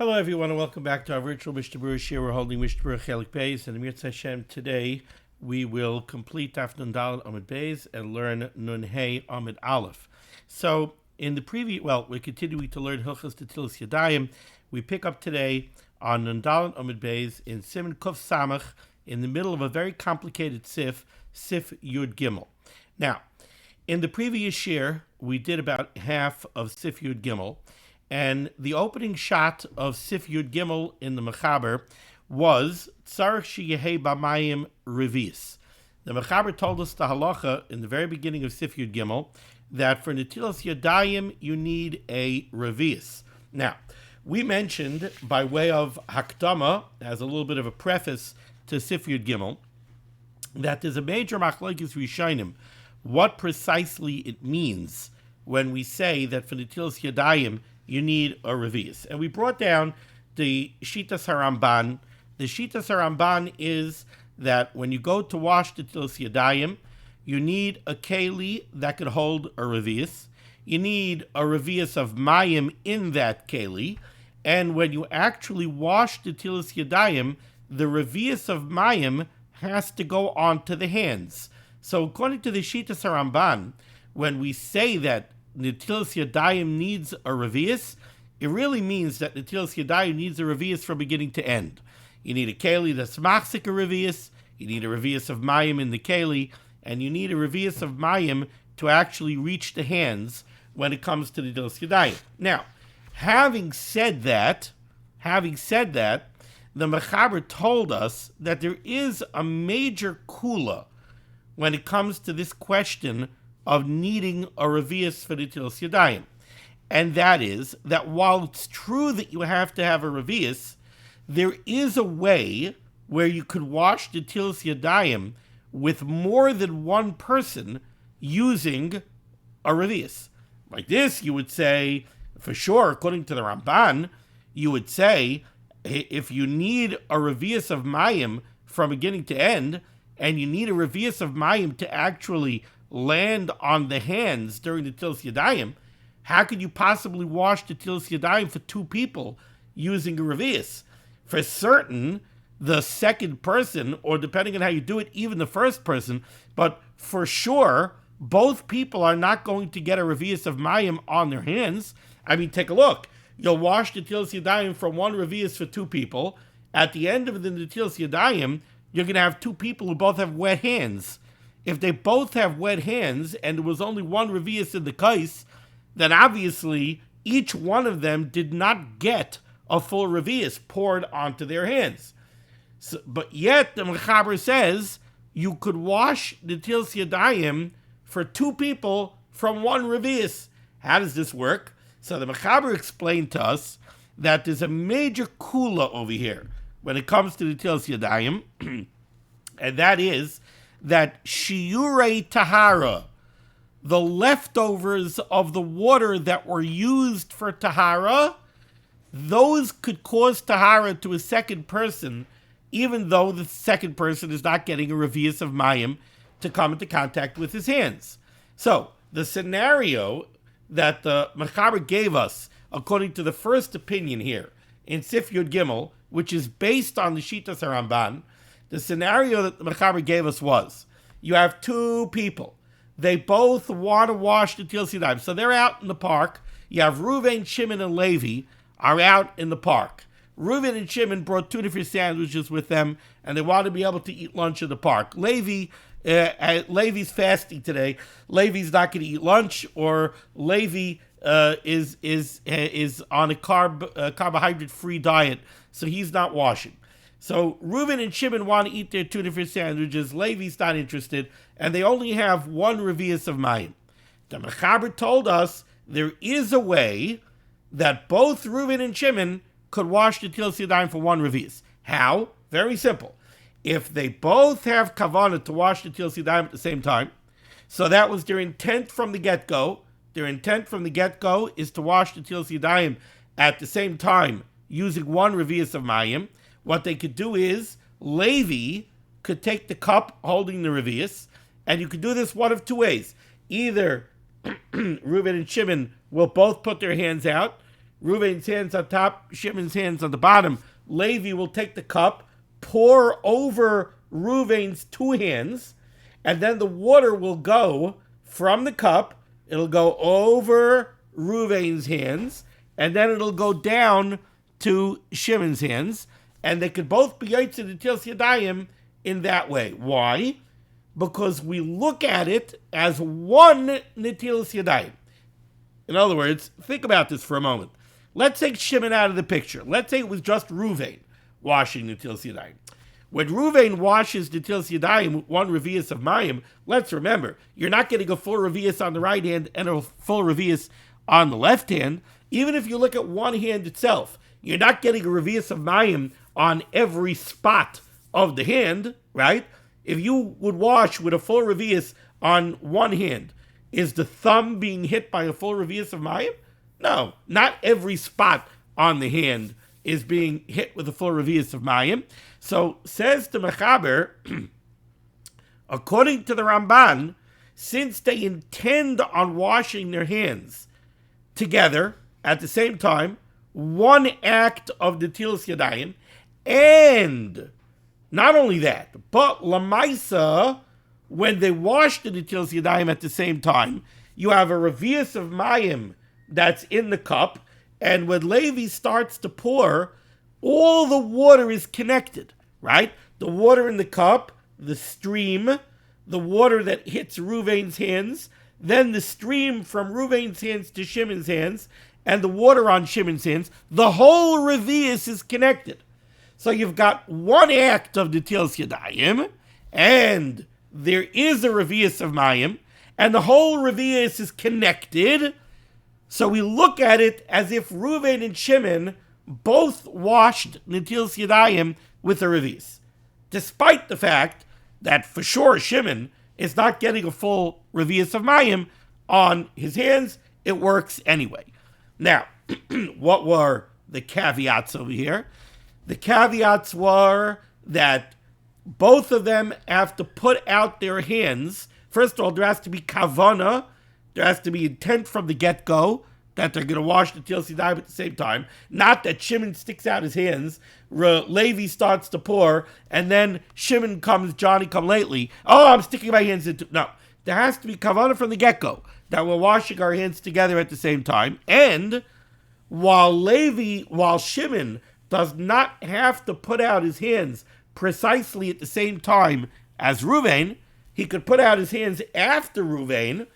Hello, everyone, and welcome back to our virtual Mishnah Berurah share. We're holding Mishnah Berurah Chelik Beis, and Amir Hashem today we will complete Daf Nun Daled Amud Beis and learn Nun Hey Amud Aleph. So, in the previous, we're continuing to learn Hilchos Netillas Yadayim. We pick up today on Nun Daled Amud Beis in Siman Kuf Samach, in the middle of a very complicated Sif Yud Gimel. Now, in the previous year, we did about half of Sif Yud Gimel. And the opening shot of Sif Yud Gimel in the Mechaber was Tzarech Sheyehei B'mayim Revius. The Mechaber told us the halacha in the very beginning of Sif Yud Gimel that for Netillas Yadayim you need a Revius. Now, we mentioned by way of Hakdama, as a little bit of a preface to Sif Yud Gimel, that there's a major machlokes rishonim what precisely it means when we say that for Netillas Yadayim you need a revius. And we brought down the Shitas HaRamban. The Shitas HaRamban is that when you go to wash the Netillas Yadayim, you need a keli that could hold a revius. You need a revius of mayim in that keli. And when you actually wash the Netillas Yadayim, the revius of mayim has to go onto the hands. So according to the Shitas HaRamban, when we say that Netillas Yadayim needs a revius, it really means that Netillas Yadayim needs a revius from beginning to end. You need a keli that's machzik a revius, you need a revius of mayim in the keli, and you need a revius of mayim to actually reach the hands when it comes to Netillas Yadayim. Now, having said that, the Mechaber told us that there is a major kula when it comes to this question of needing a revius for Netillas Yadayim. And that is that while it's true that you have to have a revius, there is a way where you could wash Netillas Yadayim with more than one person using a revius. Like this, you would say, for sure, according to the Ramban, you would say, if you need a revius of mayim from beginning to end, and you need a revius of mayim to actually land on the hands during the Netillas Yadayim, how could you possibly wash the Netillas Yadayim for two people using a revius? For certain, the second person, or depending on how you do it, even the first person, but for sure, both people are not going to get a revius of mayim on their hands. I mean, take a look. You'll wash the Netillas Yadayim from one revius for two people. At the end of the Netillas Yadayim, you're going to have two people who both have wet hands. If they both have wet hands and there was only one revius in the case, then obviously each one of them did not get a full revius poured onto their hands. So, but yet the Mechaber says you could wash the Netillas Yadayim for two people from one revius. How does this work? So the Mechaber explained to us that there's a major kula over here when it comes to the Netillas Yadayim, and that is that shiurei tahara, the leftovers of the water that were used for tahara, those could cause tahara to a second person, even though the second person is not getting a revius of mayim to come into contact with his hands. So the scenario that the Mechaber gave us, according to the first opinion here in Sif Yud Gimel, which is based on the Shitas HaRamban, the scenario that the Mechaber gave us was, you have two people. They both want to wash the Netillas Yadayim. So they're out in the park. You have Reuven, Shimon, and Levi are out in the park. Reuven and Shimon brought two different sandwiches with them, and they want to be able to eat lunch in the park. Levi's fasting today. Levi's not going to eat lunch, or Levi is on a carbohydrate-free diet, so he's not washing. So Reuven and Shimon want to eat their two different sandwiches. Levi's not interested, and they only have one revius of mayim. The Mechaber told us there is a way that both Reuven and Shimon could wash the Netillas Yadayim for one revius. How? Very simple. If they both have kavanah to wash the Netillas Yadayim at the same time, so that was their intent from the get-go. Their intent from the get-go is to wash the Netillas Yadayim at the same time using one revius of mayim. What they could do is, Levi could take the cup holding the revius, and you could do this one of two ways. Either Reuven and Shimon will both put their hands out, Reuven's hands on top, Shimon's hands on the bottom. Levi will take the cup, pour over Reuven's two hands, and then the water will go from the cup. It'll go over Reuven's hands, and then it'll go down to Shimon's hands, and they could both be Yotzei Netillas Yadayim in that way. Why? Because we look at it as one Netillas Yadayim. In other words, think about this for a moment. Let's take Shimon out of the picture. Let's say it was just Reuven washing Netillas Yadayim. When Reuven washes Netillas Yadayim with one revius of mayim, let's remember, you're not getting a full revius on the right hand and a full revius on the left hand. Even if you look at one hand itself, you're not getting a revius of mayim on every spot of the hand, right? If you would wash with a full revius on one hand, is the thumb being hit by a full revius of mayim? No, not every spot on the hand is being hit with a full revius of mayim. So, says the Mechaber, according to the Ramban, since they intend on washing their hands together at the same time, one act of Netillas Yadayim, and not only that, but Lamaisa, when they wash the Netillas Yadayim at the same time, you have a revius of mayim that's in the cup, and when Levi starts to pour, all the water is connected, right? The water in the cup, the stream, the water that hits Reuven's hands, then the stream from Reuven's hands to Shimon's hands, and the water on Shimon's hands, the whole revius is connected. So you've got one act of Netillas Yadayim, and there is a revius of mayim, and the whole revius is connected. So we look at it as if Reuven and Shimon both washed Netillas Yadayim with a revius, despite the fact that for sure Shimon is not getting a full revius of mayim on his hands. It works anyway. Now, what were the caveats over here? The caveats were that both of them have to put out their hands. First of all, there has to be kavana. There has to be intent from the get-go that they're going to wash the Netillas Yadayim at the same time. Not that Shimon sticks out his hands, Levi starts to pour, and then Shimon comes, Johnny come lately. Oh, I'm sticking my hands into... No, there has to be kavana from the get-go that we're washing our hands together at the same time. And while Shimon does not have to put out his hands precisely at the same time as Reuven, he could put out his hands after Reuven,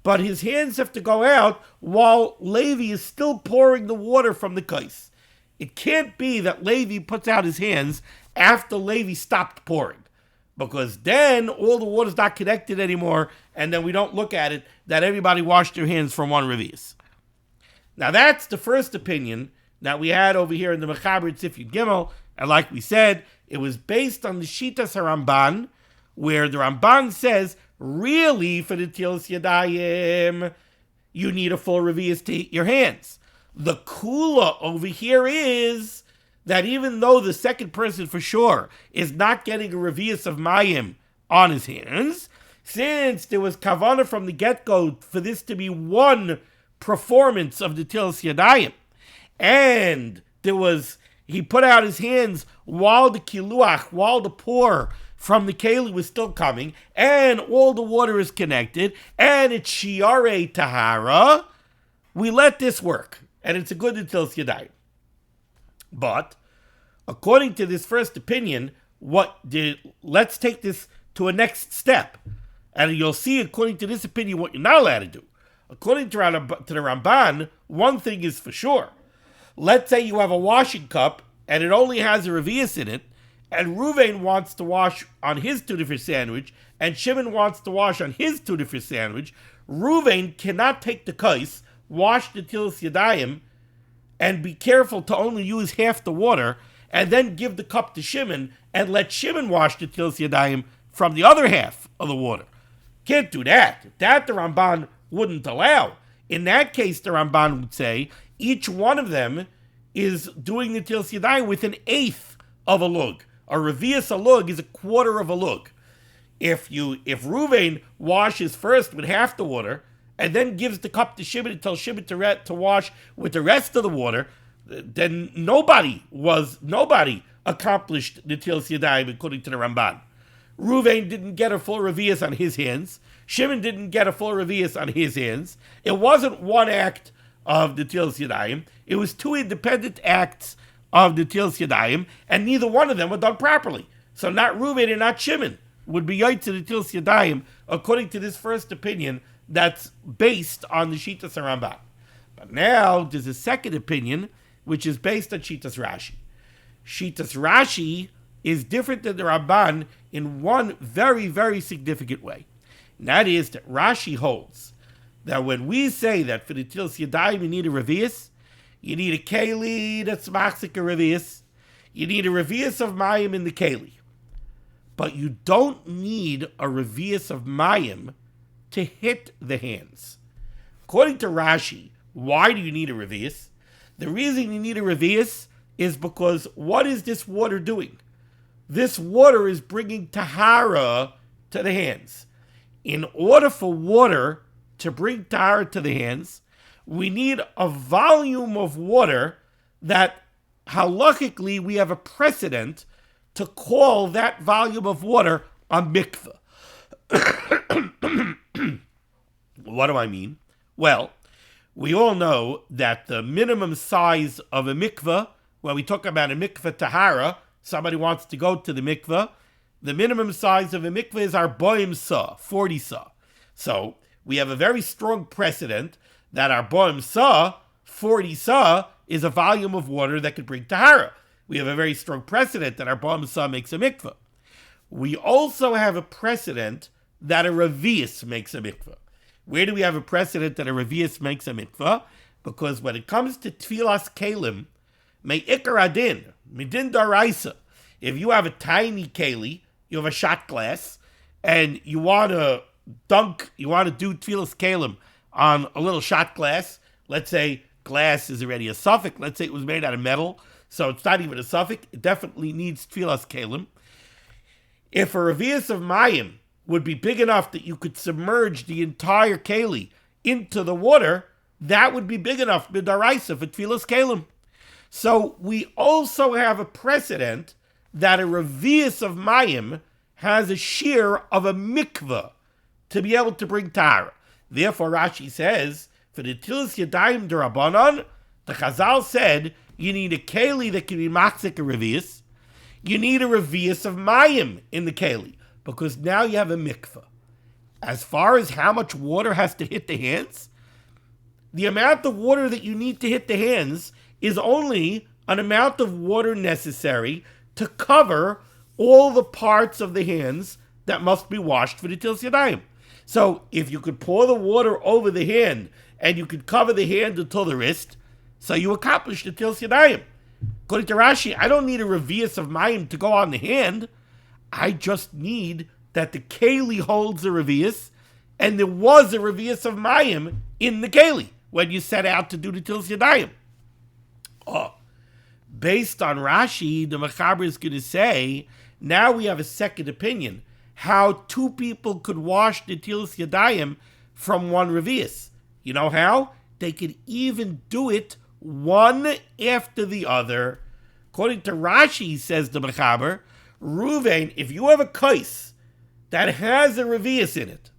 but his hands have to go out while Levi is still pouring the water from the kais. It can't be that Levi puts out his hands after Levi stopped pouring, because then all the water's not connected anymore, and then we don't look at it that everybody washed their hands from one revius. Now that's the first opinion that we had over here in the Mechaber Tzif Yud Gimel, and like we said, it was based on the Shitas HaRamban, where the Ramban says, really, for the Netillas Yadayim, you need a full revius to eat your hands. The kula over here is that even though the second person for sure is not getting a revius of mayim on his hands, since there was kavana from the get-go for this to be one performance of the Netillas Yadayim, and he put out his hands while the kiluach, while the pour from the keli was still coming, and all the water is connected, and it's shiarei tahara, we let this work, and it's a good Netillas Yadayim. But according to this first opinion, let's take this to a next step, and you'll see, according to this opinion, what you're not allowed to do. According to the Ramban, one thing is for sure. Let's say you have a washing cup, and it only has a revius in it, and Reuven wants to wash on his tuna fish sandwich, and Shimon wants to wash on his tuna fish sandwich. Reuven cannot take the kais, wash the Netillas Yadayim, and be careful to only use half the water, and then give the cup to Shimon, and let Shimon wash the Netillas Yadayim from the other half of the water. Can't do that. That the Ramban wouldn't allow. In that case, the Ramban would say, each one of them is doing the Netillas Yadayim with an eighth of a lug. A revius a lug is a quarter of a lug. If Reuven washes first with half the water, and then gives the cup to Shimon and tells Shimon to wash with the rest of the water, then nobody accomplished Netillas Yadayim according to the Ramban. Reuven didn't get a full revius on his hands. Shimon didn't get a full revius on his hands. It wasn't one act of Netillas Yadayim. It was two independent acts of Netillas Yadayim, and neither one of them were done properly. So not Reuven and not Shimon would be Yaitz Netillas Yadayim according to this first opinion that's based on the Shitas Ramban. But now there's a second opinion which is based on Shitas Rashi. Shitas Rashi is different than the Ramban in one very, very significant way. And that is that Rashi holds that when we say that for the Netillas Yadayim you need a revius, you need a keli that's machzik a revius, you need a revius of mayim in the keli. But you don't need a revius of mayim to hit the hands. According to Rashi, why do you need a revius? The reason you need a revius is because what is this water doing? This water is bringing tahara to the hands. In order for water to bring tahara to the hands, we need a volume of water that halakhically we have a precedent to call that volume of water a mikveh. What do I mean? Well, we all know that the minimum size of a mikveh, when we talk about a mikveh tahara, somebody wants to go to the mikveh, the minimum size of a mikveh is our boim sa, 40 sa. So we have a very strong precedent that our boim sa, 40 sa, is a volume of water that could bring tahara. We have a very strong precedent that our boim sa makes a mikveh. We also have a precedent that a revius makes a mikveh. Where do we have a precedent that a revius makes a mikveh? Because when it comes to tfilas kelim, me ikar adin, midin daraisa, if you have a tiny keli, you have a shot glass, and you want to do tfilas kelim on a little shot glass, let's say glass is already a suffix, let's say it was made out of metal, so it's not even a suffix, it definitely needs tfilas kelim. If a revius of mayim would be big enough that you could submerge the entire keli into the water, that would be big enough midaraisa for tfilas kelim. So we also have a precedent that a revius of mayim has a shear of a mikveh to be able to bring tahara. Therefore, Rashi says, for the Netillas Yadayim d'Rabbanan, the Chazal said, you need a keli that can be machzik a revius. You need a revius of mayim in the keli, because now you have a mikveh. As far as how much water has to hit the hands, the amount of water that you need to hit the hands is only an amount of water necessary to cover all the parts of the hands that must be washed for the Netillas Yadayim. So if you could pour the water over the hand and you could cover the hand until the wrist, so you accomplish the Netillas Yadayim. According to Rashi, I don't need a revius of mayim to go on the hand. I just need that the keli holds a revius, and there was a revius of mayim in the keli when you set out to do the Netillas Yadayim. Based on Rashi, the Mechaber is going to say, now we have a second opinion, how two people could wash the Netillas Yadayim from one revius. You know how? They could even do it one after the other. According to Rashi, says the Mechaber, Reuven, if you have a kais that has a revius in it,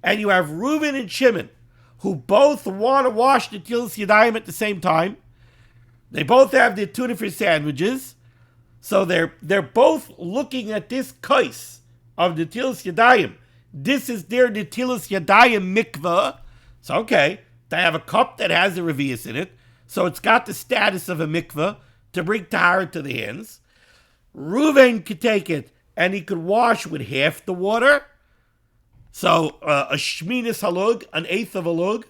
and you have Reuven and Shimon, who both want to wash the Netillas Yadayim at the same time, they both have their tuna fish sandwiches, so they're both looking at this kais of Netillas Yadayim. This is their Netillas Yadayim mikveh. So okay, they have a cup that has a revius in it, so it's got the status of a mikveh to bring tahara to the hands. Reuven could take it and he could wash with half the water, so a shminis halug, an eighth of a lug,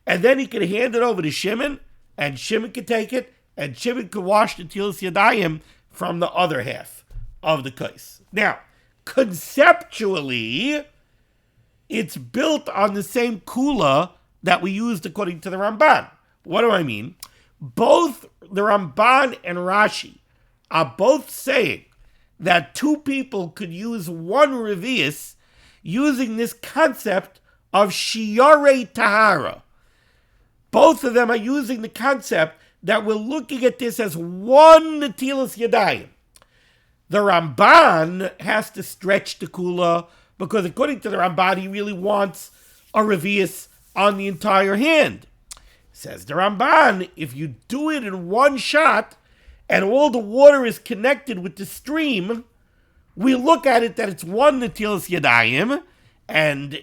and then he could hand it over to Shimon, and Shimon could take it, and Shimon could wash the Netillas Yadayim from the other half of the kais. Now, conceptually, it's built on the same kula that we used according to the Ramban. What do I mean? Both the Ramban and Rashi are both saying that two people could use one revius using this concept of shiarei tahara. Both of them are using the concept that we're looking at this as one Netillas Yadayim. The Ramban has to stretch the kula because according to the Ramban, he really wants a revius on the entire hand. Says the Ramban, if you do it in one shot and all the water is connected with the stream, we look at it that it's one Netillas Yadayim, and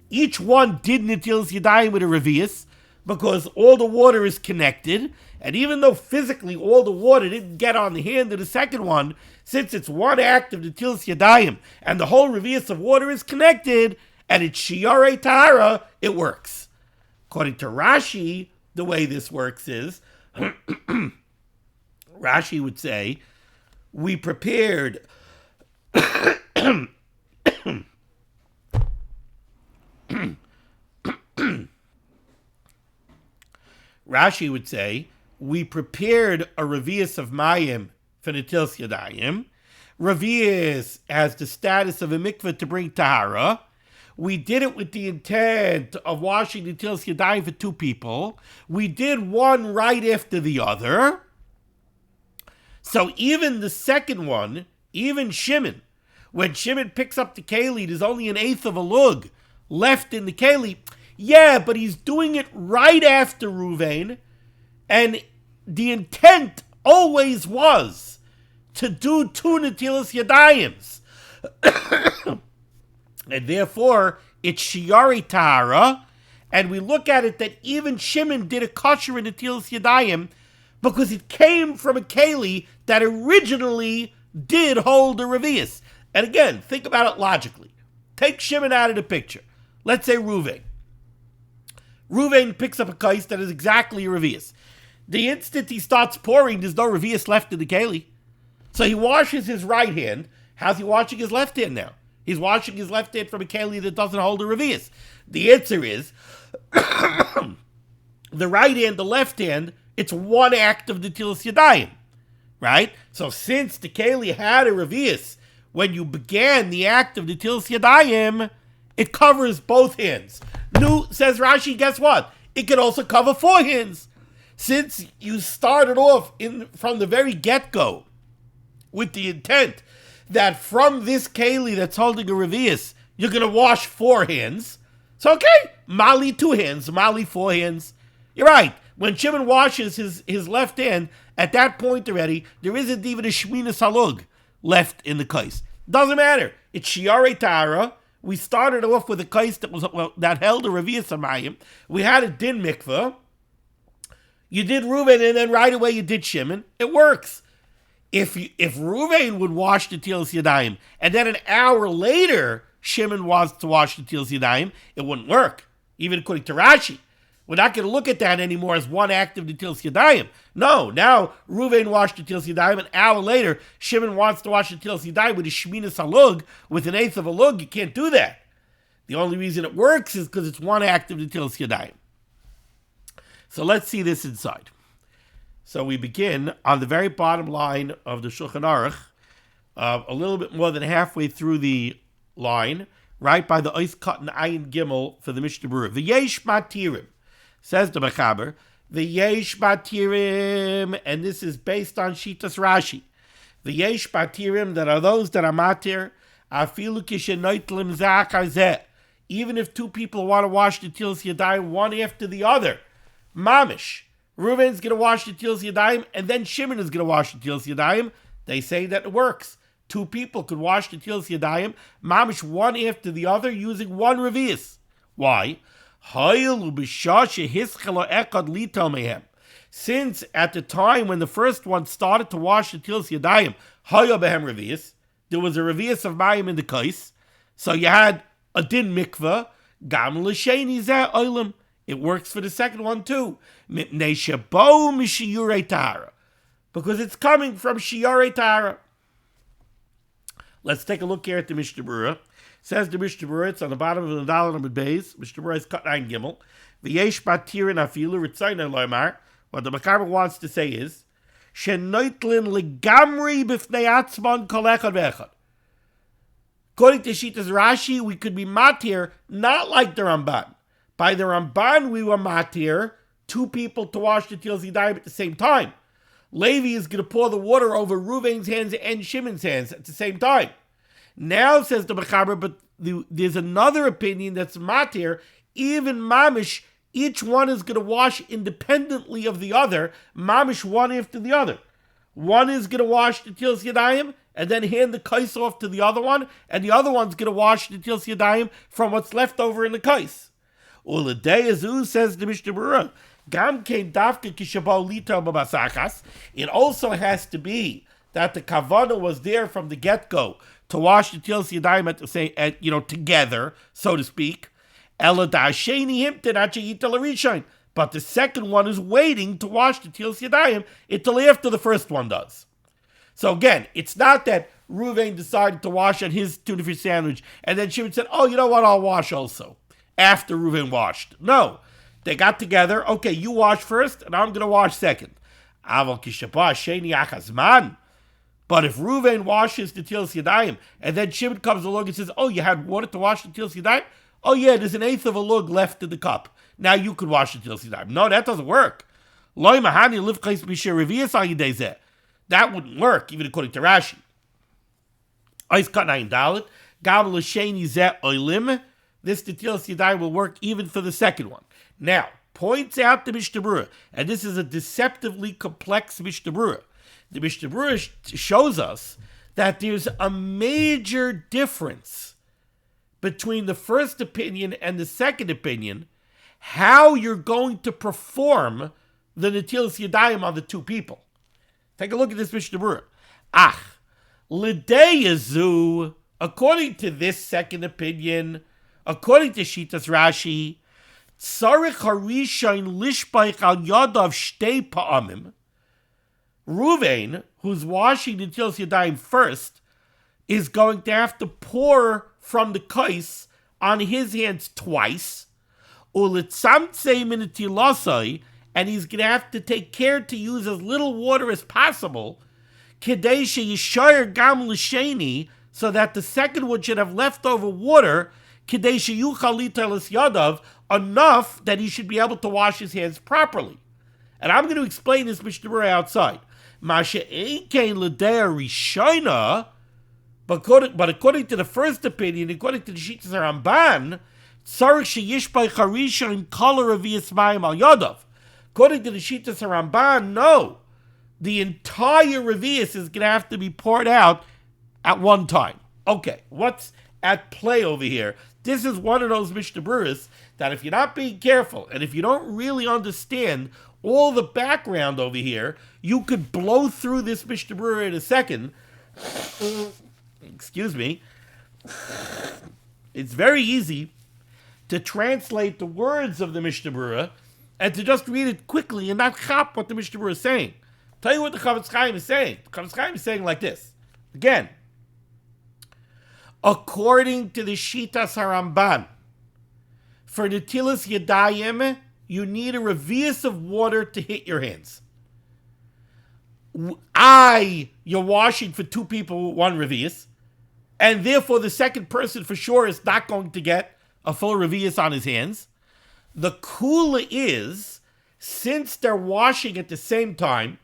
each one did Netillas Yadayim with a revius because all the water is connected, and even though physically all the water didn't get on the hand of the second one, since it's one act of Netillas Yadayim and the whole revius of water is connected, and it's shiarei tahara, it works. According to Rashi, the way this works is, Rashi would say, we prepared Rashi would say, we prepared a revius of mayim for Netillas Yadayim. Revius has the status of a mikveh to bring tahara. We did it with the intent of washing Netillas Yadayim for two people. We did one right after the other. So even the second one, even Shimon, when Shimon picks up the keli, there's only an eighth of a lug left in the keli. Yeah, but he's doing it right after Ruvain, and the intent always was to do two Netillas Yadayims. And therefore, it's shiarei tahara, and we look at it that even Shimon did a kosher in Netillas Yadayim because it came from a keli that originally did hold a revius. And again, think about it logically. Take Shimon out of the picture. Let's say Ruvain. Ruvain picks up a kais that is exactly a revius. The instant he starts pouring, there's no revius left in the keli. So he washes his right hand. How's he washing his left hand now? He's washing his left hand from a keli that doesn't hold a revius. The answer is, the right hand, the left hand, it's one act of the Netillas Yadayim, right? So since the keli had a revius when you began the act of the Netillas Yadayim, it covers both hands. Nu, says Rashi, guess what? It can also cover four hands. Since you started off from the very get-go with the intent that from this keli that's holding a revius, you're going to wash four hands. So, okay, Mali two hands, Mali four hands. You're right. When Shimon washes his left hand, at that point already, there isn't even a shmina salug left in the kais. Doesn't matter. It's shiarei tahara. We started off with a kais that held a revius amayim. We had a din mikveh. You did Ruvain, and then right away you did Shimon. It works. If Ruvain would wash the Netillas Yadayim, and then an hour later Shimon wants to wash the Netillas Yadayim, it wouldn't work. Even according to Rashi, we're not going to look at that anymore as one act of the Netillas Yadayim. No, now Ruvain washed the Netillas Yadayim. An hour later, Shimon wants to wash the Netillas Yadayim with a shmina salug, with an eighth of a lug. You can't do that. The only reason it works is because it's one act of the Netillas Yadayim. So let's see this inside. So we begin on the very bottom line of the Shulchan Aruch, a little bit more than halfway through the line, right by the Ois Cut and Ayin Gimel for the Mishnah Berurah. V'yesh matirim, says the Mechaber, v'yesh matirim, and this is based on Shitas Rashi. V'yesh matirim, that are those that are matir, afilu kishenoitlim zachar zeh, even if two people want to wash the Netillas Yadayim one after the other, mamish. Reuven's going to wash the Netillas Yadayim, and then Shimon is going to wash the Netillas Yadayim. They say that it works. Two people could wash the Netillas Yadayim, mamish, one after the other, using one revius. Why? Since at the time when the first one started to wash the Netillas Yadayim, there was a revius of mayim in the kais, so you had a din mikveh, gam l'sheni zeh oilam. It works for the second one too. Because it's coming from shiarei tahara. Let's take a look here at the Mishnah Berurah. Says the Mishnah Berurah, it's on the bottom of the Daled Amud Beis. Mishnah Berurah is cut 9 Gimel. V'yesh matirin afilu ritzayna loymar. What the Mechaber wants to say is, shenoitlin legamri b'fnei atzman kol echad ve'echad. According to Shitas Rashi, we could be matir not like the Ramban. By the Ramban, we were matir 2 people to wash the Netillas Yadayim at the same time. Levi is going to pour the water over Reuven's hands and Shimon's hands at the same time. Now, says the Mechaber, but there's another opinion that's matir, even mamish, each one is going to wash independently of the other, mamish one after the other. One is going to wash the Netillas Yadayim and then hand the kais off to the other one, and the other one's going to wash the Netillas Yadayim from what's left over in the kais. Uladei says the Mishnah Berurah, Gam kein dafke kishabal lita babasachas. It also has to be that the kavanah was there from the get-go to wash the Netillas Yadayim together, so to speak. Ela da'asheni himten ache yita l'rishain. But the second one is waiting to wash the Netillas Yadayim until after the first one does. So again, it's not that Reuven decided to wash on his tuna fish sandwich and then Shimon said, oh, you know what, I'll wash also, after Reuven washed. No, they got together, okay, you wash first and I'm going to wash second. But if Reuven washes the Netillas Yadayim and then Shimon comes along and says, oh, you had water to wash the Netillas Yadayim? Oh yeah, there's an eighth of a lug left in the cup. Now you could wash the Netillas Yadayim. No, that doesn't work. That wouldn't work, even according to Rashi. This Netillas Yadayim will work even for the second one. Now, points out the Mishnah Berurah, and this is a deceptively complex Mishnah Berurah. The Mishnah Berurah shows us that there's a major difference between the first opinion and the second opinion, how you're going to perform the Netillas Yadayim on the 2 people. Take a look at this Mishnah Berurah. L'deyazu, according to this second opinion, according to Shitas Rashi, tzarich harishain lishpaich al yadav shtei pa'amim. Reuven, who's washing the Netillas Yadayim first, is going to have to pour from the kais on his hands twice, ulitzamtzei min netilasai, and he's going to have to take care to use as little water as possible, kedei sheyishayir gam l'sheni, so that the second one should have leftover water, kedei sheyuchal Netillas Yadav, enough that he should be able to wash his hands properly. And I'm going to explain this Mishnah Berurah outside. Masha einkein l'dea rishayna. But according to the first opinion, according to the Shitas Ramban, tzarich sheyishbay charisha in color of mayim al yadav. According to the Shitas Ramban, no, the entire revius is going to have to be poured out at one time. Okay, what's at play over here? This is one of those Mishnah Berurahs that if you're not being careful and if you don't really understand all the background over here, you could blow through this Mishnah Berurah in a second. Excuse me. It's very easy to translate the words of the Mishnah Berurah and to just read it quickly and not chop what the Mishnah Berurah is saying. Tell you what the Chavetz Chaim is saying. The Chavetz Chaim is saying like this. Again, according to the Shitas HaRamban, for the Netillas Yadayim, you need a revius of water to hit your hands. You're washing for 2 people with 1 revius, and therefore the second person for sure is not going to get a full revius on his hands. The kula is, since they're washing at the same time,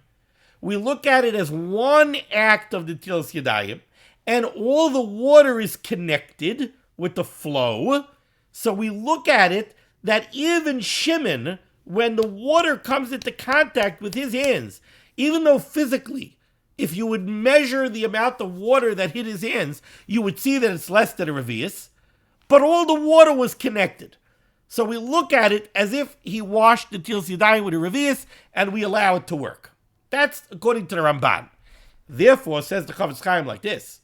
we look at it as one act of the Netillas Yadayim, and all the water is connected with the flow. So we look at it that even Shimon, when the water comes into contact with his hands, even though physically, if you would measure the amount of water that hit his hands, you would see that it's less than a revius, but all the water was connected. So we look at it as if he washed the Netillas Yadayim with a revius, and we allow it to work. That's according to the Ramban. Therefore, says the Chavetz Chaim like this.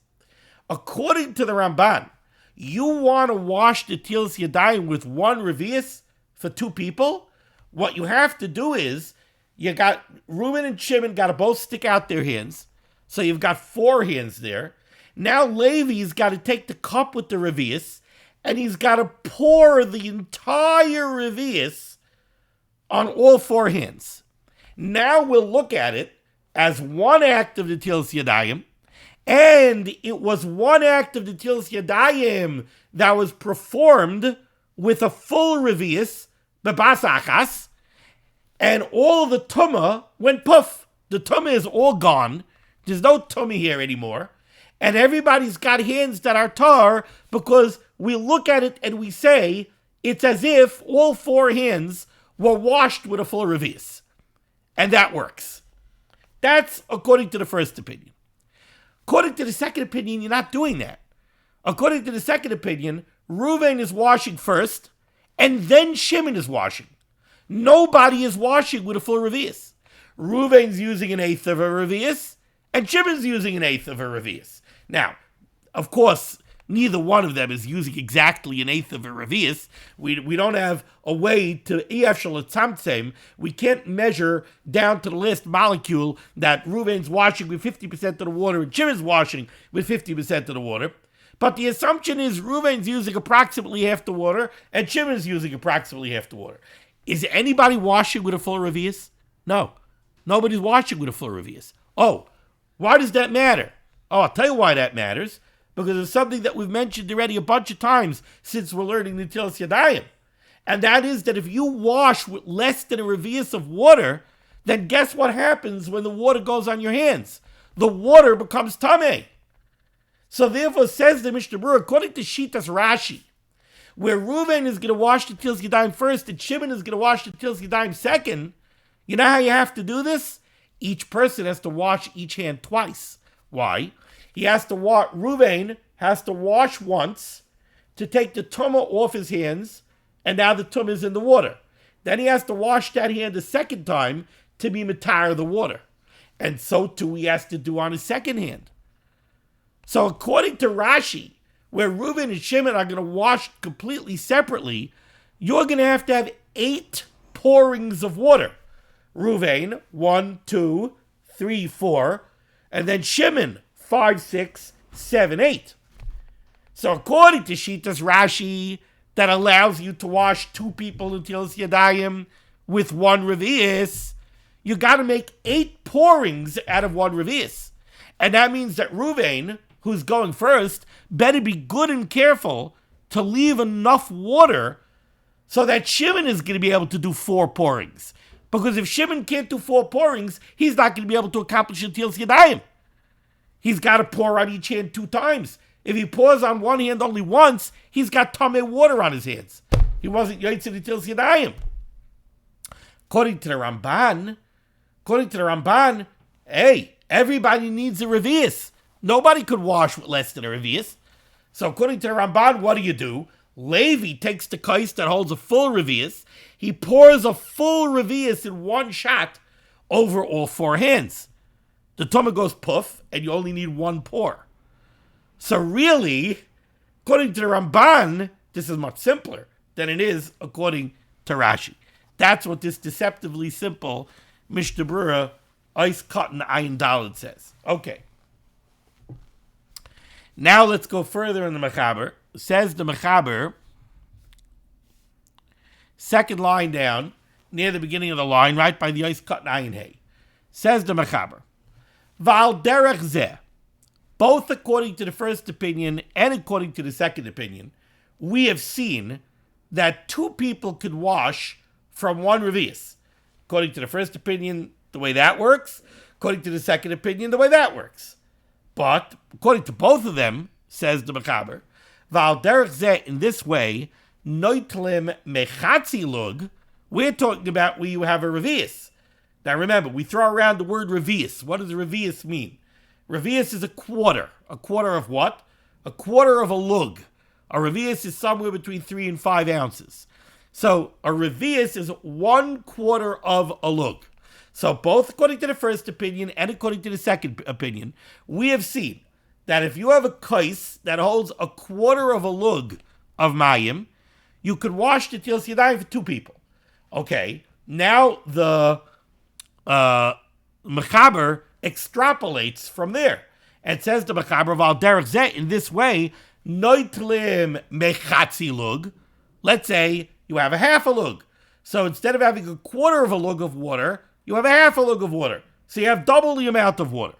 According to the Ramban, you want to wash the Netillas Yadayim with 1 revius for 2 people? What you have to do is, you got Reuben and Shimon got to both stick out their hands. So you've got 4 hands there. Now Levi's got to take the cup with the revius, and he's got to pour the entire revius on all 4 hands. Now we'll look at it as one act of the Netillas Yadayim, And it was one act of Netillas Yadayim that was performed with a full revius, bebasachas, and all the tumah went puff. The tumah is all gone. There's no tumah here anymore. And everybody's got hands that are tar because we look at it and we say it's as if all four hands were washed with a full revius. And that works. That's according to the first opinion. According to the second opinion, you're not doing that. According to the second opinion, Reuven is washing first, and then Shimon is washing. Nobody is washing with a full revius. Reuven's using an eighth of a revius, and Shimon's using an eighth of a revius. Now, of course, neither one of them is using exactly an eighth of a revius. We don't have a way to we can't measure down to the last molecule that Reuven's washing with 50% of the water and Shimon's washing with 50% of the water. But the assumption is Reuven's using approximately half the water and Shimon's using approximately half the water. Is anybody washing with a full revius? No. Nobody's washing with a full revius. Oh, why does that matter? Oh, I'll tell you why that matters. Because it's something that we've mentioned already a bunch of times since we're learning Netillas Yadayim. And that is that if you wash with less than a revius of water, then guess what happens when the water goes on your hands? The water becomes tameh. So therefore, says the Mishnah Berurah, according to Shitas Rashi, where Reuven is going to wash the Netillas Yadayim first and Shimon is going to wash the Netillas Yadayim second, you know how you have to do this? Each person has to wash each hand twice. Why? He has to wash, Reuven has to wash once to take the tumah off his hands, and now the tumah is in the water. Then he has to wash that hand a second time to be matar the water. And so too he has to do on his second hand. So according to Rashi, where Reuven and Shimon are going to wash completely separately, you're going to have 8 pourings of water. Reuven, 1, 2, 3, 4, and then Shimon, 5, 6, 7, 8. So according to Shitas Rashi, that allows you to wash 2 people Netillas Yadayim with 1 revius, you got to make 8 pourings out of 1 revius. And that means that Reuven, who's going first, better be good and careful to leave enough water so that Shimon is going to be able to do 4 pourings. Because if Shimon can't do 4 pourings, he's not going to be able to accomplish Netillas Yadayim. He's got to pour on each hand 2 times. If he pours on one hand only once, he's got tameh water on his hands. He wasn't yotzei Netillas Yadayim. According to the Ramban, hey, everybody needs a revius. Nobody could wash with less than a revius. So according to the Ramban, what do? Levi takes the kais that holds a full revius. He pours a full revius in one shot over all 4 hands. The tumah goes puff, and you only need 1 pour. So really, according to the Ramban, this is much simpler than it is according to Rashi. That's what this deceptively simple Mishnah Berurah, ice cotton ayin daled says. Okay. Now let's go further in the Mechaber. Says the Mechaber, second line down, near the beginning of the line, right by the ice cotton ayin hay. Says the Mechaber, Val derech zeh, both according to the first opinion and according to the second opinion, we have seen that 2 people could wash from 1 revius. According to the first opinion, the way that works. According to the second opinion, the way that works. But according to both of them, says the Mechaber, Val derech zeh, in this way, noitlim mechatzi lug, we're talking about where you have a revius. Now remember, we throw around the word revius. What does a revius mean? Revius is a quarter. A quarter of what? A quarter of a lug. A revius is somewhere between 3 and 5 ounces. So a revius is 1/4 of a lug. So both according to the first opinion and according to the second opinion, we have seen that if you have a kais that holds 1/4 of a lug of mayim, you could wash the Netillas Yadayim for 2 people. Okay, now the Mechaber extrapolates from there and says the Mechaber Val derech zeh, in this way, noitlim mechatzi lug. Let's say you have a half a lug. So instead of having 1/4 of a lug of water, you have a half a lug of water. So you have double the amount of water.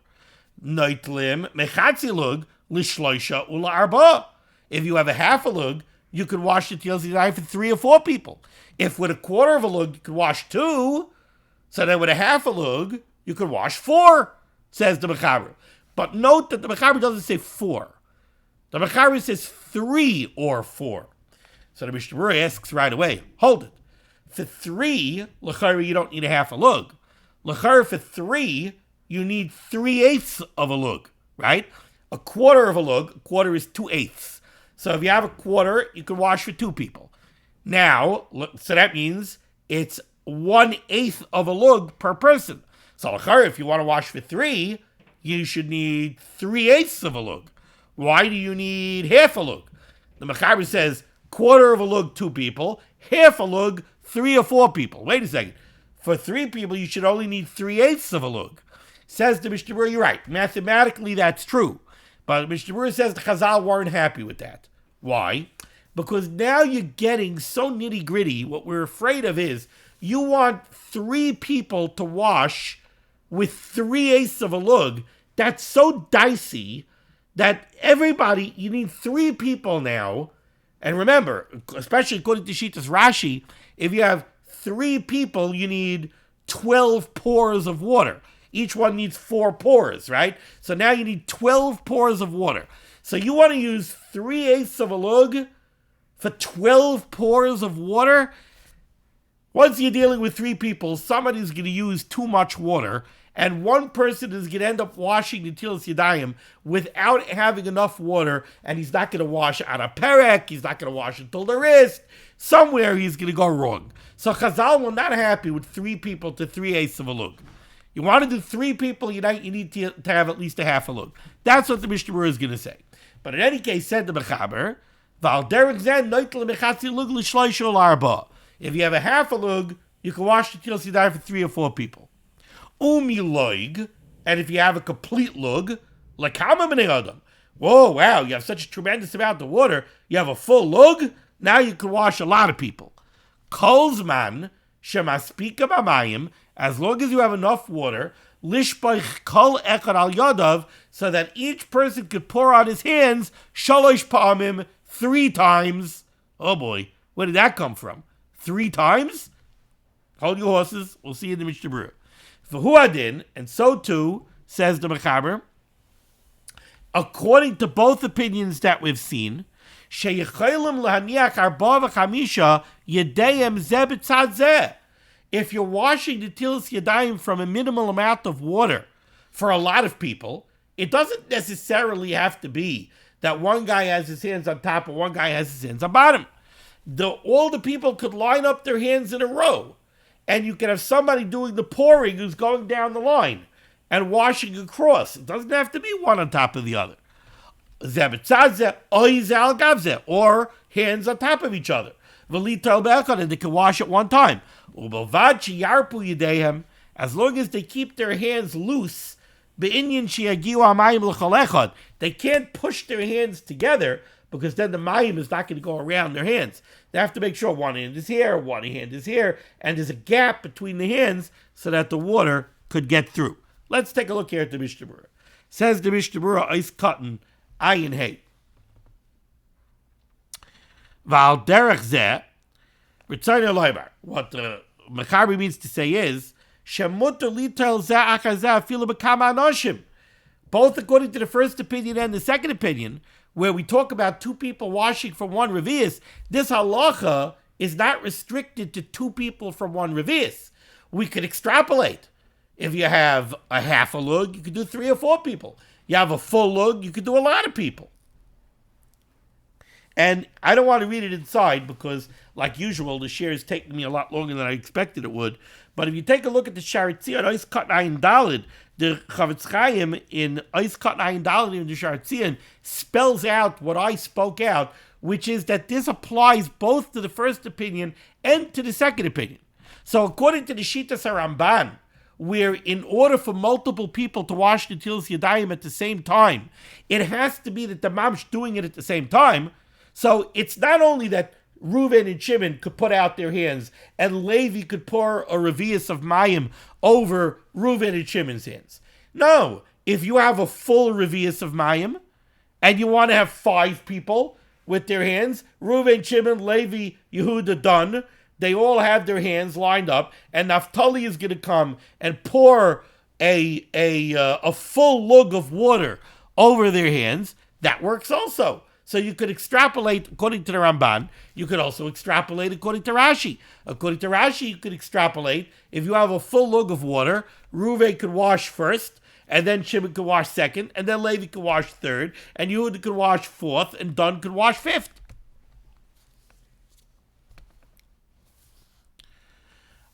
Neitlim mechatzi lug lishloisha ula arba. If you have a half a lug, you could wash the Netillas Yadayim for 3 or 4 people. If with a quarter of a lug, you could wash 2, so then with a half a lug, you could wash 4, says the Mechaber. But note that the Mechaber doesn't say 4. The Mechaber says 3 or 4. So the Mishnah Berurah asks right away, hold it. For 3, l'chayra, you don't need a half a lug. L'chayra, for 3, you need 3/8 of a lug, right? A quarter of a lug, a quarter is 2/8. So if you have a quarter, you can wash for 2 people. Now, so that means it's 1/8 of a lug per person. So if you want to wash for 3, you should need 3/8 of a lug. Why do you need half a lug? The Mechaber says quarter of a lug, 2 people, half a lug, 3 or 4 people. Wait a second. For 3 people, you should only need 3/8 of a lug. Says the Mishnah Berurah, you're right. Mathematically, that's true. But Mishnah Berurah says the Chazal weren't happy with that. Why? Because now you're getting so nitty-gritty. What we're afraid of is you want 3 people to wash with 3/8 of a lug. That's so dicey that everybody, you need 3 people now. And remember, especially according to Shitas Rashi, if you have 3 people, you need 12 pours of water. Each one needs 4 pours, right? So now you need 12 pours of water. So you want to use 3/8 of a lug for 12 pours of water? Once you're dealing with 3 people, somebody's going to use too much water, and one person is going to end up washing the Netillas Yadayim without having enough water, and he's not going to wash on a perek, he's not going to wash until the wrist. Somewhere he's going to go wrong. So Chazal were not happy with 3 people to 3/8 of a lug. You want to do 3 people, you need to have at least a half a lug. That's what the Mishnah Berurah is going to say. But in any case, said the Mechaber, if you have a half a lug, you can wash the Netillas Yadayim for 3 or 4 people. Loig, and if you have a complete lug, lekama b'nei adam. Whoa, wow, you have such a tremendous amount of water, you have a full lug, now you can wash a lot of people. Kolzman shemaspika b'mayim, as long as you have enough water, lishbach kol echad al yadav, so that each person could pour on his hands, shalosh pa'amim, 3 times. Oh boy, where did that come from? 3 times? Hold your horses, we'll see you in the Mishnah Berurah. V'huadin, and so too, says the Mechaber, according to both opinions that we've seen, sheyechelim lahaniach arba v'chamisha yadayim zeh b'tzad zeh. If you're washing the Netillas Yadayim from a minimal amount of water for a lot of people, it doesn't necessarily have to be that one guy has his hands on top and one guy has his hands on bottom. All the people could line up their hands in a row, and you can have somebody doing the pouring who's going down the line and washing across. It doesn't have to be one on top of the other. Or hands on top of each other. And they can wash at one time. As long as they keep their hands loose, they can't push their hands together, because then the mayim is not going to go around their hands. They have to make sure one hand is here, one hand is here, and there's a gap between the hands so that the water could get through. Let's take a look here at the Mishnah Berurah. Says the Mishnah Berurah, Eis Katan, Ayin Hey. Val derech zeh, Ritzayna Leibar. What the Mechaber means to say is, Shemutter litel zeh achazeh afilu b'kama anoshim. Both according to the first opinion and the second opinion, where we talk about 2 people washing from one revius, this halacha is not restricted to 2 people from one revius. We could extrapolate. If you have a half a lug, you could do 3 or 4 people. You have a full lug, you could do a lot of people. And I don't want to read it inside because, like usual, the share is taking me a lot longer than I expected it would. But if you take a look at the Sharetzion, Eis Katan Ayin Daled, the Chavetz Chaim in Eis Katan Ayin Daled in the Sharetzion spells out what I spoke out, which is that this applies both to the first opinion and to the second opinion. So according to the Shitas HaRamban, where in order for multiple people to wash the Netillas Yadayim at the same time, it has to be that the mamsh doing it at the same time. So it's not only that Reuven and Shimon could put out their hands and Levi could pour a revius of mayim over Reuven and Shimon's hands. No, if you have a full revius of mayim, and you want to have 5 people with their hands, Reuven, Shimon, Levi, Yehuda, Dan, they all have their hands lined up, and Naphtali is going to come and pour a full lug of water over their hands. That works also. So you could extrapolate according to the Ramban. You could also extrapolate according to Rashi. According to Rashi, you could extrapolate. If you have a full lug of water, Reuven could wash first, and then Shimon could wash second, and then Levi could wash third, and Yehuda could wash fourth, and Dan could wash fifth.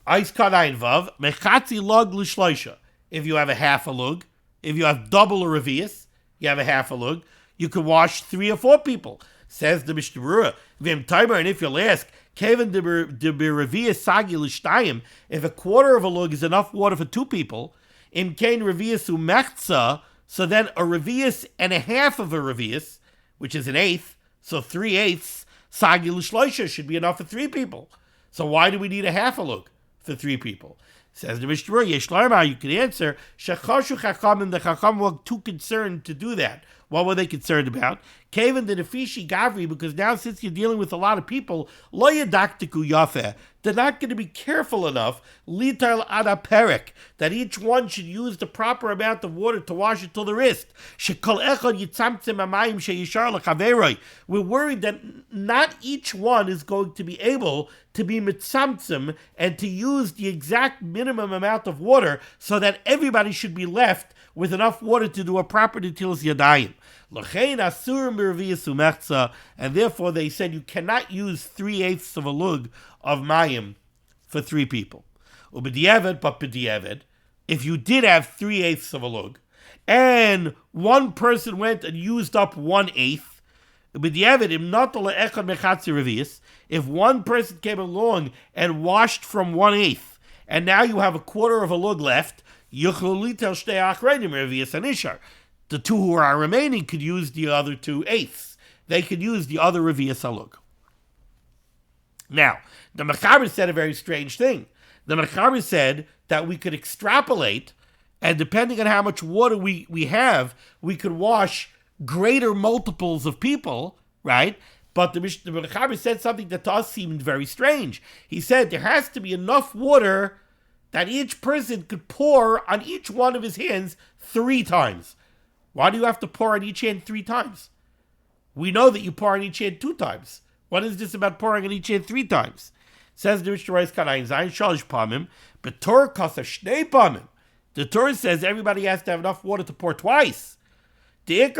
Ice Kadain Vav, Mechatzi Lug L'Shloisha. If you have a half a lug, if you have double a revius, you have a half a lug, you could wash 3 or 4 people. Says the Mishnah Berurah, Vim Timer, and if you'll ask, Kevin de Revius Sagi L'Shtayim, if a quarter of a lug is enough water for 2 people, Im Kain Revius Umechza, so then a revius and a half of a revius, which is an eighth, so 3/8, Sagi L'Shloisha should be enough for 3 people. So why do we need a half a lug for 3 people? Says the Mishnah Berurah, Yesh Lomar, you can answer, Shechashu Chachamim, the Chacham were too concerned to do that. What were they concerned about? Kevin the Nefishi Gavri, because now since you're dealing with a lot of people, Lo Yadaktiku Yafeh, they're not going to be careful enough, Litar Ada Perek, that each one should use the proper amount of water to wash it till the wrist. Shekol Echad Yitzamtzim Amayim Sheyishar L'Chaveroi. We're worried that not each one is going to be able to be mitzamtzim and to use the exact minimum amount of water so that everybody should be left with enough water to do a proper Netillas Yadayim. And therefore they said you cannot use 3/8 of a lug of mayim for 3 people. But b'diavad, if you did have 3/8 of a lug, and one person went and used up 1/8, if one person came along and washed from 1/8, and now you have a quarter of a lug left, the 2 who are remaining could use the other 2/8. They could use the other revius halug. Now, the Mechaber said a very strange thing. The Mechaber said that we could extrapolate, and depending on how much water we have, we could wash greater multiples of people, right? But the Mechaber said something that to us seemed very strange. He said there has to be enough water that each person could pour on each one of his hands 3 times. Why do you have to pour on each hand 3 times? We know that you pour on each hand 2 times. What is this about pouring on each hand 3 times? Says the Mishnah Berurah, but Torah kasa shnei pamim. The Torah says everybody has to have enough water to pour twice. Because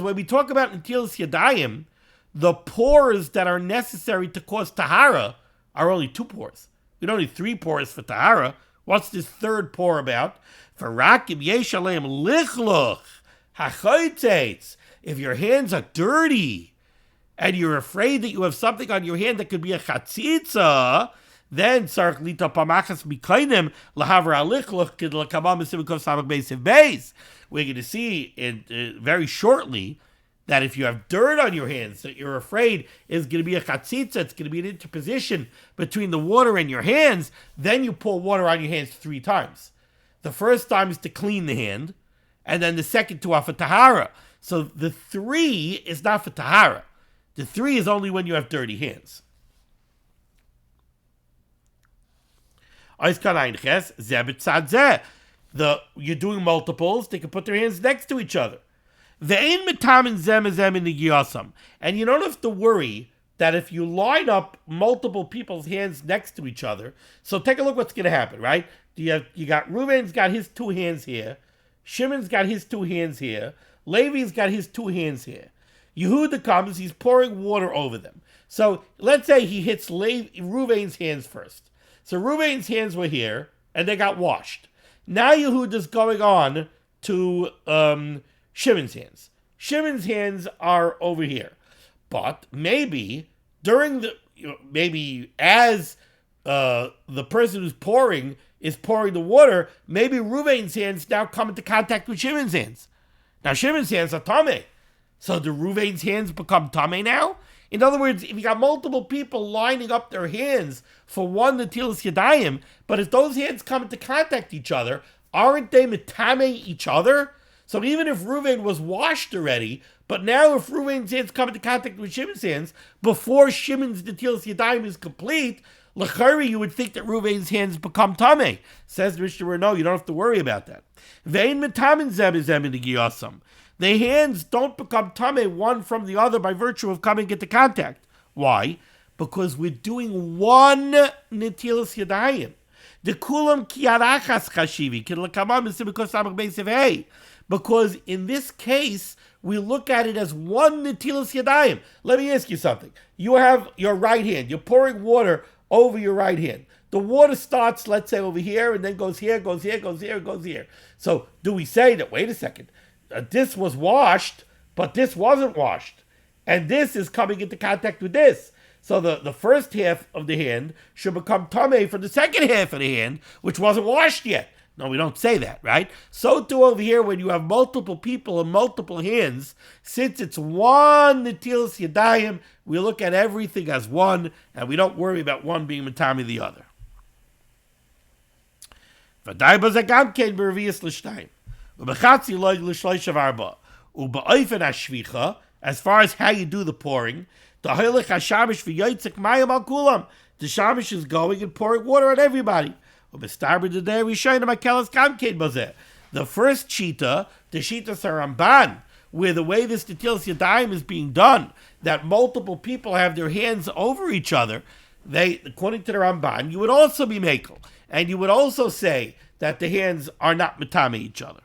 when we talk about Netillas Yadayim, the pores that are necessary to cause tahara are only 2 pores. We don't need 3 pores for tahara. What's this 3rd pour about? For rakim yeshalem lichluch hachaytzeitz. If your hands are dirty and you're afraid that you have something on your hand that could be a chatzitza, then sarch lita pamachas mikainim lahaver alichluch kid lakabam misimikov samach beisiv beis. We're going to see very shortly that if you have dirt on your hands that you're afraid is going to be a chatzitza, it's going to be an interposition between the water and your hands, then you pour water on your hands 3 times. The first time is to clean the hand, and then the second 2 are for tahara. So the 3 is not for tahara. The 3 is only when you have dirty hands. You're doing multiples, they can put their hands next to each other. And you don't have to worry that if you line up multiple people's hands next to each other, so take a look what's going to happen, right? You got Reuven's got his 2 hands here, Shimon's got his 2 hands here, Levi's got his 2 hands here. Yehuda comes, he's pouring water over them. So let's say he hits Reuven's hands first. So Reuven's hands were here, and they got washed. Now Yehuda's going on to Shimon's hands. Shimon's hands are over here. But maybe as the person who's pouring is pouring the water, maybe Reuven's hands now come into contact with Shimon's hands. Now Shimon's hands are tameh. So do Reuven's hands become tameh now? In other words, if you got multiple people lining up their hands for one Netillas Yadayim, but if those hands come into contact each other, aren't they metame each other? So even if Reuven was washed already, but now if Reuven's hands come into contact with Shimon's hands, before Shimon's Netillas Yadayim is complete, l'chari, you would think that Reuven's hands become tamei. Says the Mishnah Berurah, no, you don't have to worry about that. Ve'in metamin zem zem in the giyasam. The hands don't become tamei one from the other by virtue of coming into contact. Why? Because we're doing one Netillas Yadayim. The kulam kiarachas chashivi k'lekamam because samach beisiv hey. Because in this case, we look at it as one Netillas Yadayim. Let me ask you something. You have your right hand. You're pouring water over your right hand. The water starts, let's say, over here, and then goes here, goes here, goes here, goes here. So do we say that, wait a second, this was washed, but this wasn't washed, and this is coming into contact with this? So the first half of the hand should become tamei for the second half of the hand, which wasn't washed yet. No, we don't say that, right? So too over here, when you have multiple people and multiple hands, since it's one Netillas Yadayim, we look at everything as one, and we don't worry about one being matami the other. As far as how you do the pouring, the shamish is going and pouring water on everybody. The first shita, the shita Saramban, where the way this Netillas Yadayim is being done, that multiple people have their hands over each other, they, according to the Ramban, you would also be mekel, and you would also say that the hands are not metame each other.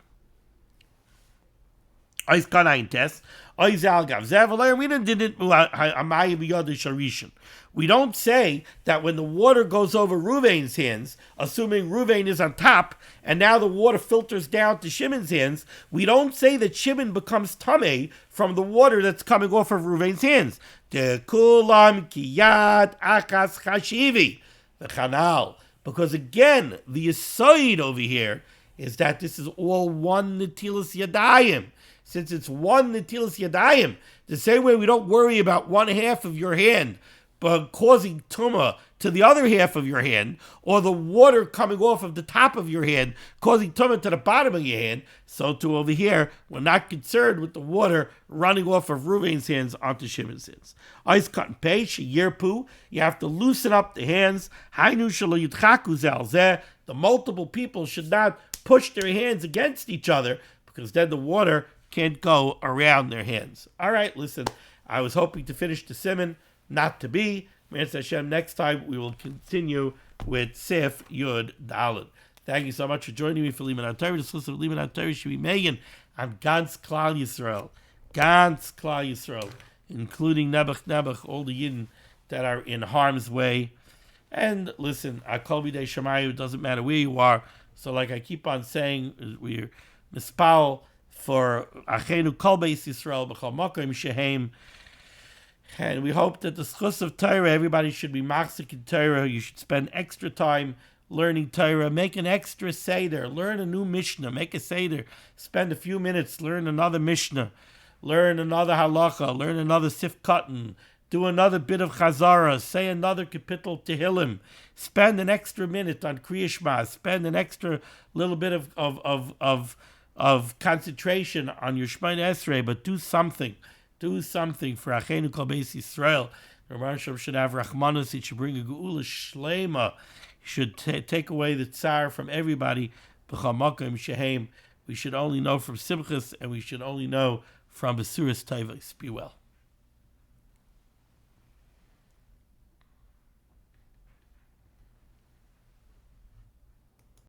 We don't say that when the water goes over Reuven's hands, assuming Reuven is on top, and now the water filters down to Shimon's hands, we don't say that Shimon becomes tamei from the water that's coming off of Reuven's hands. Kulam kiyat akas chashivi, the chanal. Because again, the aside over here is that this is all one Netillas Yadayim. Since it's one Netillas Yadayim, the same way we don't worry about one half of your hand but causing tumah to the other half of your hand, or the water coming off of the top of your hand causing tumah to the bottom of your hand, so too over here, we're not concerned with the water running off of Reuven's hands onto Shimon's hands. Ice cut and peish, yirpu, you have to loosen up the hands. Hainu shelo yudchaku zel zeh, the multiple people should not push their hands against each other, because then the water can't go around their hands. All right, listen, I was hoping to finish the Siman, not to be. Mitzvah Hashem, next time we will continue with Sif Yud Daled. Thank you so much for joining me for Limud HaTorah. This listen to Limud HaTorah should be Megan on Gans Klal Yisrael. Gans Klal Yisrael, including Nebuch, all the Yidden that are in harm's way. And listen, Akol B'dei Shemayu, it doesn't matter where you are. So like I keep on saying, we're mispal for Achenu Kol Beis Yisrael B'chol Makom Shehem. And we hope that the schus of Torah, everybody should be machzik in Torah. You should spend extra time learning Torah. Make an extra seder. Learn a new Mishnah. Make a seder. Spend a few minutes. Learn another Mishnah. Learn another halacha. Learn another sifkatan. Do another bit of chazara. Say another kapitel tehillim. Spend an extra minute on Kriya Shema. Spend an extra little bit of concentration on your Shemona Esrei. But do something. Do something for Achenu Kol Beis Yisrael. The Rebbe should have Rachmanos. He should bring a Geula Shlema. He should take away the tsar from everybody. B'chol Makom Shehem. We should only know from Simchas, and we should only know from Besuras Tevos. Be well.